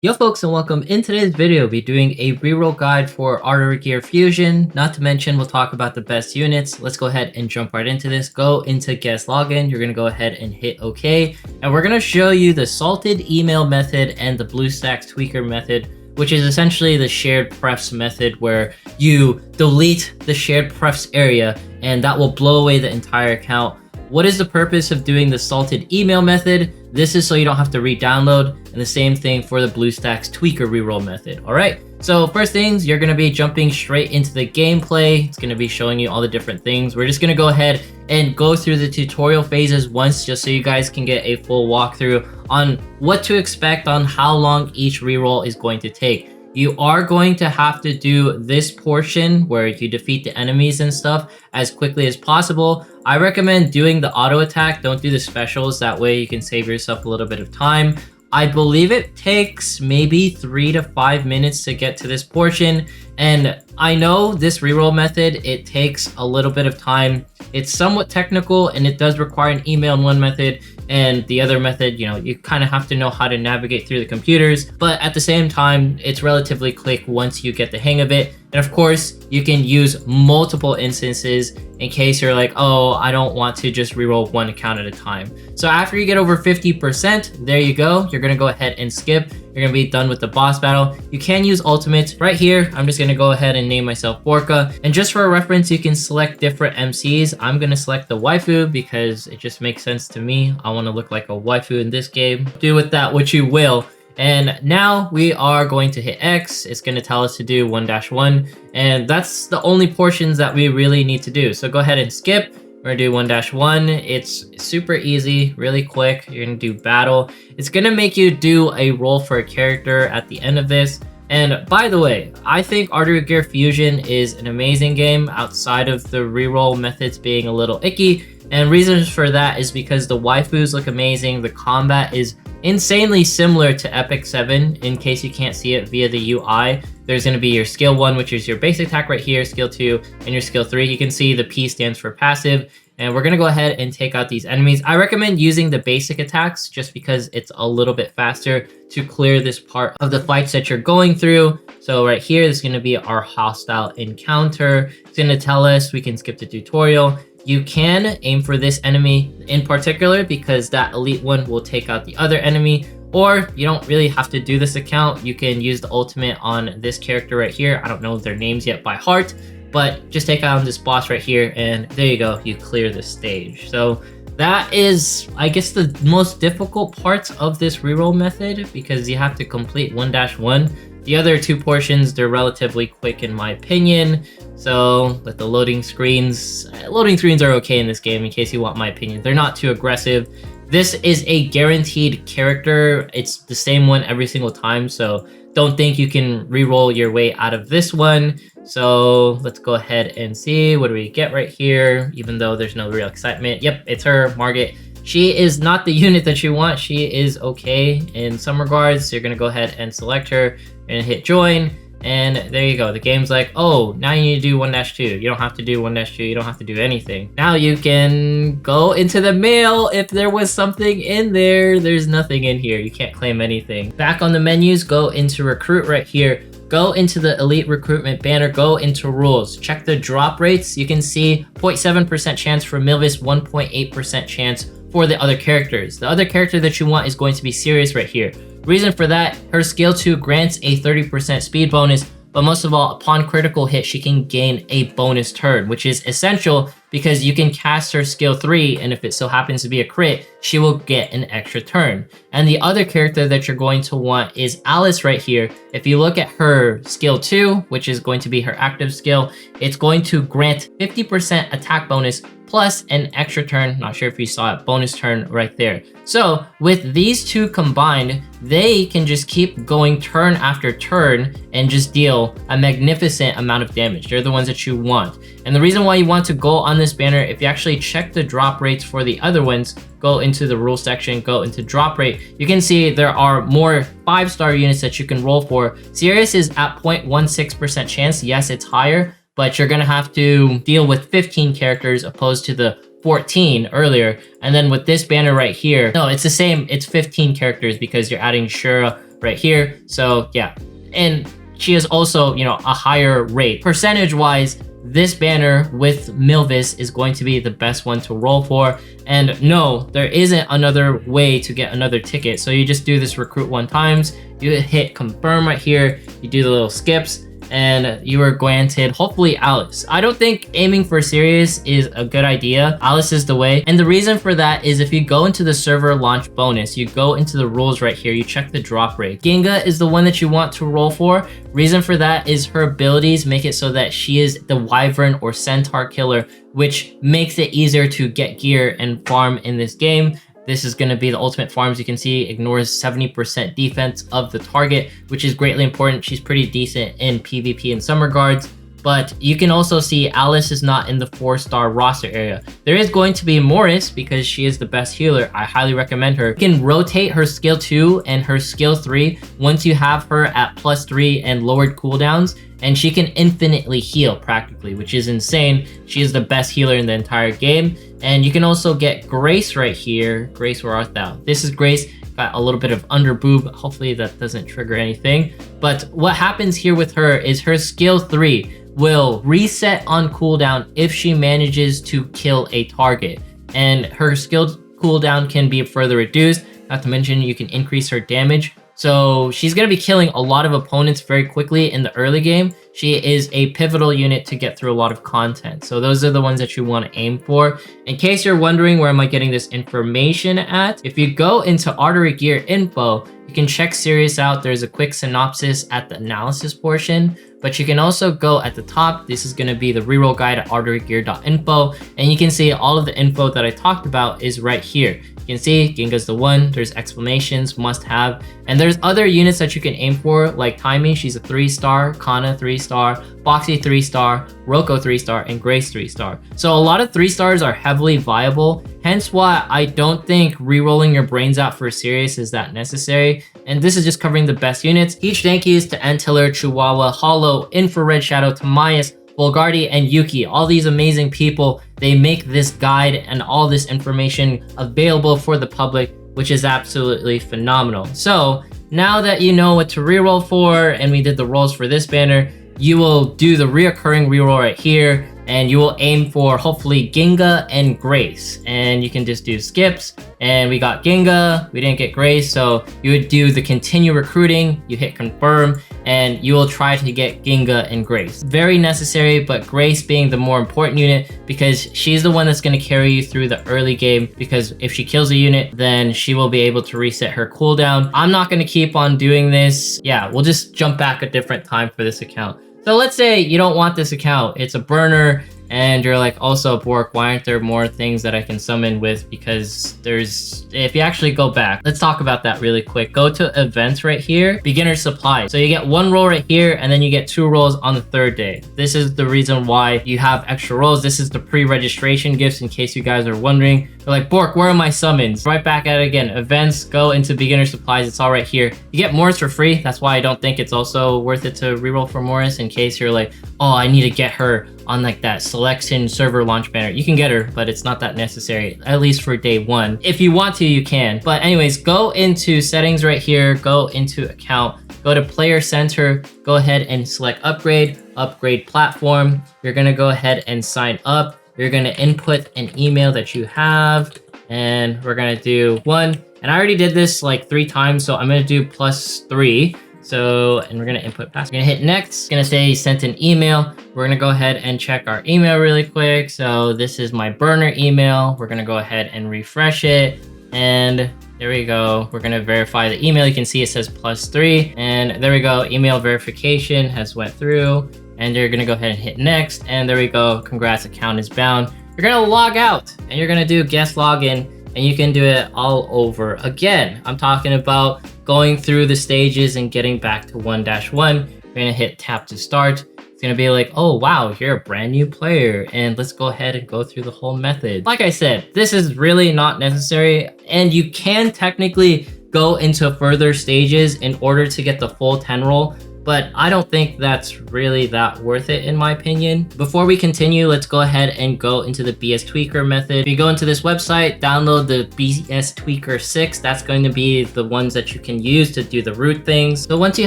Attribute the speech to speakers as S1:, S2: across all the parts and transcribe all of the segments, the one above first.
S1: Yo folks, and welcome. In today's video, we'll be doing a reroll guide for Artery Gear Fusion. Not to mention, we'll talk about the best units. Let's go ahead and jump right into this. Go into guest login. You're going to go ahead and hit OK. And we're going to show you the salted email method and the BlueStacks tweaker method, which is essentially the shared prefs method where you delete the shared prefs area and that will blow away the entire account. What is the purpose of doing the salted email method? This is so you don't have to re-download, and the same thing for the BlueStacks tweaker reroll method. All right, so first things, you're gonna be jumping straight into the gameplay. It's gonna be showing you all the different things. We're just gonna go ahead and go through the tutorial phases once, just so you guys can get a full walkthrough on what to expect, on how long each reroll is going to take. You are going to have to do this portion where you defeat the enemies and stuff as quickly as possible. I recommend doing the auto attack. Don't do the specials. That way you can save yourself a little bit of time. I believe it takes maybe 3 to 5 minutes to get to this portion. And I know this reroll method, it takes a little bit of time. It's somewhat technical and it does require an email in one method, and the other method, you know, you kind of have to know how to navigate through the computers, but at the same time, it's relatively quick once you get the hang of it. And of course, you can use multiple instances in case you're like, oh, I don't want to just reroll one account at a time. So after you get over 50%, there you go. You're gonna go ahead and skip. You're gonna be done with the boss battle. You can use ultimates. Right here, I'm just gonna go ahead and name myself Borka. And just for a reference, you can select different MCs. I'm gonna select the waifu because it just makes sense to me. I wanna look like a waifu in this game. Do with that what you will. And now we are going to hit X. It's going to tell us to do 1-1, and that's the only portions that we really need to do. So go ahead and skip. We're going to do 1-1. It's super easy, really quick. You're going to do battle. It's going to make you do a roll for a character at the end of this. And by the way, I think Artery Gear Fusion is an amazing game outside of the reroll methods being a little icky. And reasons for that is because the waifus look amazing. The combat is insanely similar to Epic 7. In case you can't see it via the UI, there's going to be your skill 1, which is your basic attack right here, skill 2, and your skill 3. You can see the P stands for passive. And we're going to go ahead and take out these enemies. I recommend using the basic attacks just because it's a little bit faster to clear this part of the fights that you're going through. So right here, this is going to be our hostile encounter. It's going to tell us we can skip the tutorial. You can aim for this enemy in particular because that elite one will take out the other enemy, or you don't really have to do this account. You can use the ultimate on this character right here. I don't know their names yet by heart, but just take out this boss right here and there you go, you clear the stage. So that is, I guess, the most difficult parts of this reroll method because you have to complete 1-1. The other two portions, they're relatively quick in my opinion. So with the loading screens are okay in this game in case you want my opinion. They're not too aggressive. This is a guaranteed character. It's the same one every single time. So don't think you can reroll your way out of this one. So let's go ahead and see. What do we get right here? Even though there's no real excitement. Yep, it's her, Margit. She is not the unit that you want. She is okay in some regards. So you're gonna go ahead and select her and hit join. And there you go. The game's like, oh, now you need to do 1-2. You don't have to do 1-2. You don't have to do anything. Now you can go into the mail. If there was something in there, there's nothing in here. You can't claim anything. Back on the menus, go into recruit right here. Go into the elite recruitment banner, go into rules, check the drop rates. You can see 0.7% chance for Milvis, 1.8% chance for the other characters. The other character that you want is going to be Sirius right here. Reason for that, her skill 2 grants a 30% speed bonus, but most of all, upon critical hit, she can gain a bonus turn, which is essential because you can cast her skill 3, and if it so happens to be a crit, she will get an extra turn. And the other character that you're going to want is Alice right here. If you look at her skill 2, which is going to be her active skill, it's going to grant 50% attack bonus plus an extra turn. Not sure if you saw it, bonus turn right there. So with these two combined, they can just keep going turn after turn and just deal a magnificent amount of damage. They're the ones that you want. And the reason why you want to go on this banner, if you actually check the drop rates for the other ones, go into the rule section, go into drop rate, you can see there are more 5-star units that you can roll for. Sirius is at 0.16% chance. Yes, it's higher, but you're gonna have to deal with 15 characters opposed to the 14 earlier. And then with this banner right here, no, it's the same. It's 15 characters because you're adding Shura, right here. So yeah, and she is also, you know, a higher rate. Percentage wise, this banner with Milvis is going to be the best one to roll for. And no, there isn't another way to get another ticket. So you just do this recruit 1 times, you hit confirm right here, you do the little skips, and you are granted hopefully Alice. I don't think aiming for Sirius is a good idea. Alice is the way. And the reason for that is if you go into the server launch bonus, you go into the rules right here, you check the drop rate. Ginga is the one that you want to roll for. Reason for that is her abilities make it so that she is the Wyvern or Centaur killer, which makes it easier to get gear and farm in this game. This is going to be the ultimate farms. You can see ignores 70% defense of the target, which is greatly important. She's pretty decent in PvP in some regards. But you can also see Alice is not in the 4-star roster area. There is going to be Morris because she is the best healer. I highly recommend her. You can rotate her skill 2 and her skill 3 once you have her at +3 and lowered cooldowns. And she can infinitely heal practically, which is insane. She is the best healer in the entire game. And you can also get Grace right here. Grace, where art thou? This is Grace. Got a little bit of under boob. Hopefully that doesn't trigger anything. But what happens here with her is her skill 3 will reset on cooldown if she manages to kill a target. And her skill cooldown can be further reduced. Not to mention you can increase her damage. So she's going to be killing a lot of opponents very quickly in the early game. She is a pivotal unit to get through a lot of content. So those are the ones that you want to aim for. In case you're wondering where am I getting this information at, if you go into Artery Gear Info, you can check Sirius out. There's a quick synopsis at the analysis portion. But you can also go at the top. This is going to be the reroll guide at arterygear.info. And you can see all of the info that I talked about is right here. You can see Ginga's the one, there's exclamations, must have, and there's other units that you can aim for, like Taimi, she's a 3-star, Kana 3-star, Boxy 3-star, Roko 3-star, and Grace 3-star. So a lot of 3-stars are heavily viable, hence why I don't think re-rolling your brains out for Sirius is that necessary. And this is just covering the best units. Each thank yous to Antiller, Chihuahua, Hollow, Infrared Shadow, Tamias, Volgardi, and Yuki. All these amazing people, they make this guide and all this information available for the public, which is absolutely phenomenal. So now that you know what to reroll for, and we did the rolls for this banner, you will do the reoccurring reroll right here, and you will aim for hopefully Ginga and Grace. And you can just do skips, and we got Ginga, we didn't get Grace, so you would do the continue recruiting, you hit confirm, and you will try to get Ginga and Grace. Very necessary, but Grace being the more important unit because she's the one that's going to carry you through the early game, because if she kills a unit, then she will be able to reset her cooldown. I'm not going to keep on doing this. Yeah, we'll just jump back a different time for this account. So let's say you don't want this account, it's a burner, and you're like, also Bork, why aren't there more things that I can summon with? Because there's, if you actually go back, let's talk about that really quick. Go to events right here, beginner supplies. So you get 1 roll right here, and then you get 2 rolls on the 3rd day. This is the reason why you have extra rolls. This is the pre-registration gifts in case you guys are wondering. You're like, Bork, where are my summons? Right back at it again. Events, go into beginner supplies. It's all right here. You get Morris for free. That's why I don't think it's also worth it to reroll for Morris in case you're like, oh, I need to get her on like that selection server launch banner. You can get her, but it's not that necessary, at least for day 1. If you want to, you can. But anyways, go into settings right here, go into account, go to player center, go ahead and select upgrade platform. You're gonna go ahead and sign up. You're gonna input an email that you have, and we're gonna do 1. And I already did this like 3 times, so I'm gonna do +3. So, and we're gonna input password. We're gonna hit next. It's gonna say sent an email. We're gonna go ahead and check our email really quick. So this is my burner email. We're gonna go ahead and refresh it. And there we go. We're gonna verify the email. You can see it says +3. And there we go. Email verification has went through. And you're gonna go ahead and hit next. And there we go. Congrats, account is bound. You're gonna log out and you're gonna do guest login. And you can do it all over again. I'm talking about going through the stages and getting back to 1-1. You're gonna hit tap to start. It's gonna be like, oh wow, you're a brand new player, and let's go ahead and go through the whole method. Like I said, this is really not necessary, and you can technically go into further stages in order to get the full 10 roll, but I don't think that's really that worth it in my opinion. Before we continue, let's go ahead and go into the BS Tweaker method. If you go into this website, download the BS Tweaker 6. That's going to be the ones that you can use to do the root things. So once you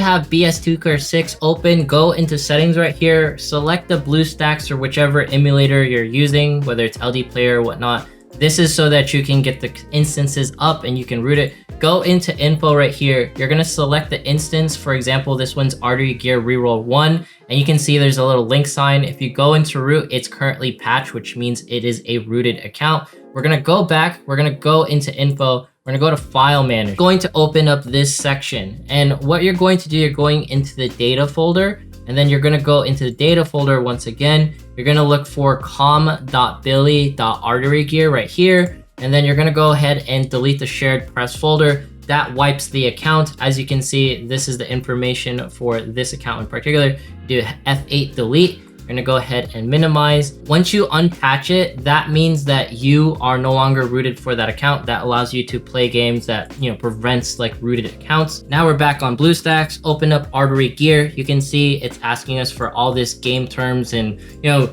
S1: have BS Tweaker 6 open, go into settings right here, select the BlueStacks or whichever emulator you're using, whether it's LD Player or whatnot. This is so that you can get the instances up and you can root it. Go into info right here. You're gonna select the instance. For example, this one's Artery Gear Reroll 1, and you can see there's a little link sign. If you go into root, it's currently patched, which means it is a rooted account. We're gonna go back, we're gonna go into info, we're gonna go to File Manager. Going to open up this section, and what you're going to do, you're going into the data folder, and then you're gonna go into the data folder once again. You're gonna look for com.billy.arterygear right here, and then you're gonna go ahead and delete the shared press folder. That wipes the account. As you can see, this is the information for this account in particular. Do F8 delete. You're gonna go ahead and minimize. Once you unpatch it, that means that you are no longer rooted for that account. That allows you to play games that, prevents like rooted accounts. Now we're back on BlueStacks. Open up Artery Gear. You can see it's asking us for all this game terms and,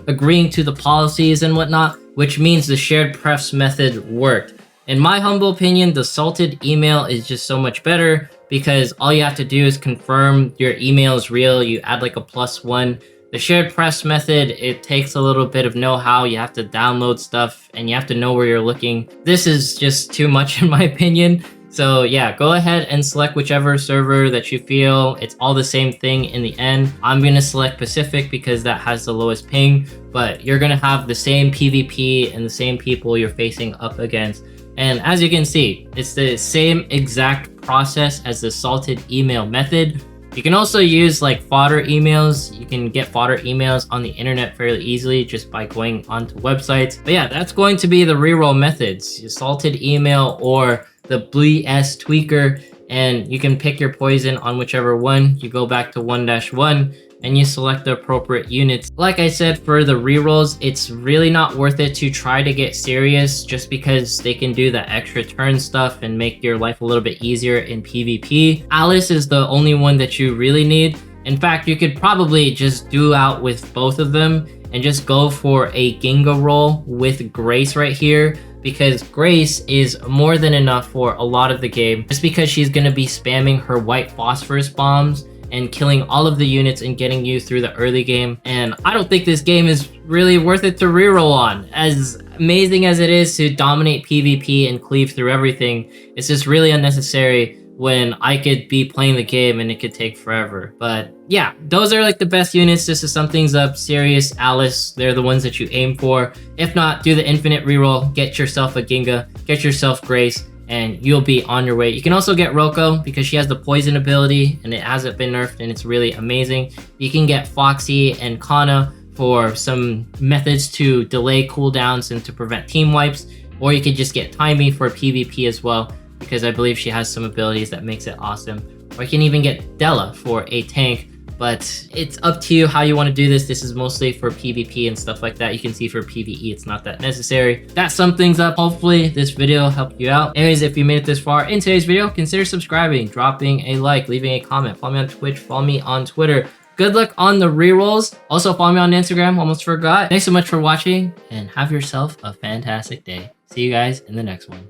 S1: agreeing to the policies and whatnot, which means the shared prefs method worked. In my humble opinion, the salted email is just so much better because all you have to do is confirm your email is real. You add like a +1. The shared press method, it takes a little bit of know-how. You have to download stuff and you have to know where you're looking. This is just too much in my opinion. So yeah, go ahead and select whichever server that you feel. It's all the same thing in the end. I'm gonna select Pacific because that has the lowest ping, but you're gonna have the same PvP and the same people you're facing up against. And as you can see, it's the same exact process as the salted email method. You can also use like fodder emails. You can get fodder emails on the internet fairly easily just by going onto websites. But yeah, that's going to be the reroll methods, your salted email or the BS Tweaker, and you can pick your poison on whichever one. You go back to 1-1 and you select the appropriate units. Like I said, for the rerolls, it's really not worth it to try to get serious just because they can do the extra turn stuff and make your life a little bit easier in PvP. Alice is the only one that you really need. In fact, you could probably just do out with both of them and just go for a Ginga roll with Grace right here, because Grace is more than enough for a lot of the game, just because she's gonna be spamming her white phosphorus bombs and killing all of the units and getting you through the early game. And I don't think this game is really worth it to reroll on. As amazing as it is to dominate PvP and cleave through everything, it's just really unnecessary when I could be playing the game and it could take forever. But yeah, those are like the best units. Just to sum things up, Sirius, Alice, they're the ones that you aim for. If not, do the infinite reroll, get yourself a Ginga, get yourself Grace, and you'll be on your way. You can also get Roko because she has the poison ability and it hasn't been nerfed and it's really amazing. You can get Foxy and Kana for some methods to delay cooldowns and to prevent team wipes, or you could just get Timey for PvP as well, because I believe she has some abilities that makes it awesome. Or you can even get Della for a tank, but it's up to you how you want to do this. This is mostly for PvP and stuff like that. You can see for PvE, it's not that necessary. That sums things up. Hopefully this video helped you out. Anyways, if you made it this far in today's video, consider subscribing, dropping a like, leaving a comment. Follow me on Twitch, follow me on Twitter. Good luck on the rerolls. Also follow me on Instagram, almost forgot. Thanks so much for watching and have yourself a fantastic day. See you guys in the next one.